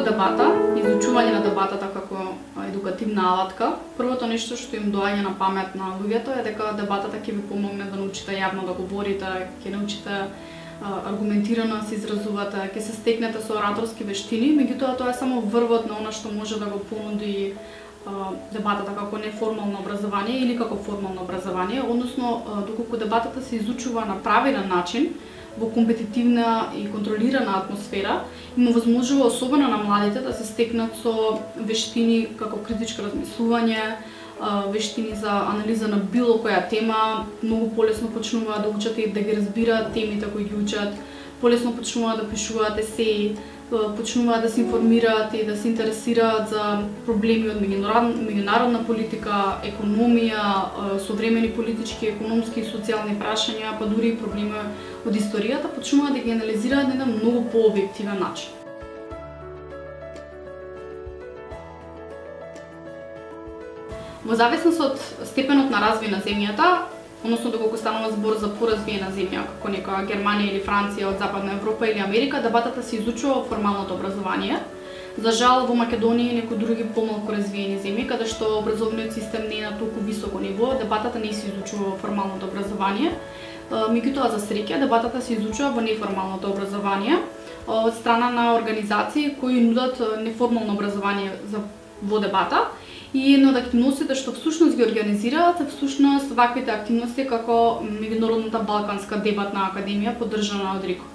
дебата, изучување на дебатата како едукативна алатка, првото нешто што им доаѓа на памет на луѓето е дека дебатата ќе ви помогне да научите јавно да говорите, ќе научите аргументирано да се изразувате, ќе се стекнете со ораторски вештини, меѓутоа тоа е само врвот на она што може да го понуди дебатата како неформално образование или како формално образование, односно доколку дебатата се изучува на правилен начин, во компетитивна и контролирана атмосфера, им овозможува особено на младите да се стекнат со вештини како критичко размислување, вештини за анализа на било која тема, многу полесно почнуваат да учат и да ги разбираат темите кои ги учат, полесно почнуваат да пишуваат есеи, почнуваат да се информираат и да се интересираат за проблеми од меѓународна политика, економија, современи политички, економски и социјални прашања, па дури и проблеми од историјата, почнуваат да ги анализираат на еден многу пообјективен начин. Во зависност од степенот на развој на земјата, односно доколку станува збор за поразвиена земја, како некоја Германија или Франција од Западна Европа или Америка, дебатата се изучува во формалното образование. За жал, во Македонија и некои други помалку развиени земји, каде што образовниот систем не е на толку високо ниво, дебатата не се изучува во формалното образование. Меѓутоа, за среќа, дебатата се изучува во неформалното образование од страна на организации кои нудат неформално образование во дебата. И една од активностите што всушност ги организираат е всушност ваквите активности како Меѓународната балканска дебатна академија поддржана од РИКО.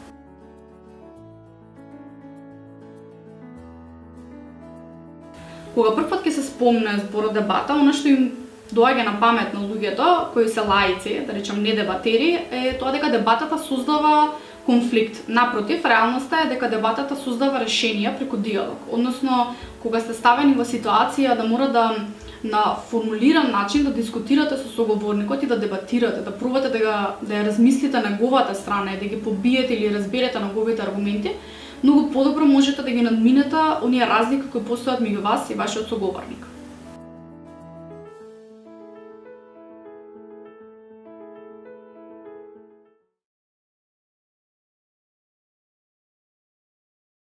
Кога првпат ќе се спомне зборот дебата, она што им доаѓа на памет на луѓето кои се лаици, да речем не дебатери, е тоа дека дебатата создава конфликт. Напротив, реалноста е дека дебатата создава решенија преку диалог. Односно, кога сте ставени во ситуација да мора да на формулиран начин да дискутирате со соговорникот и да дебатирате, да пробате да ја размислите неговата страна и да ги побиете или разберете неговите аргументи, многу подобро можете да ги надминете оние разлики кои постојат меѓу вас и вашиот соговорник.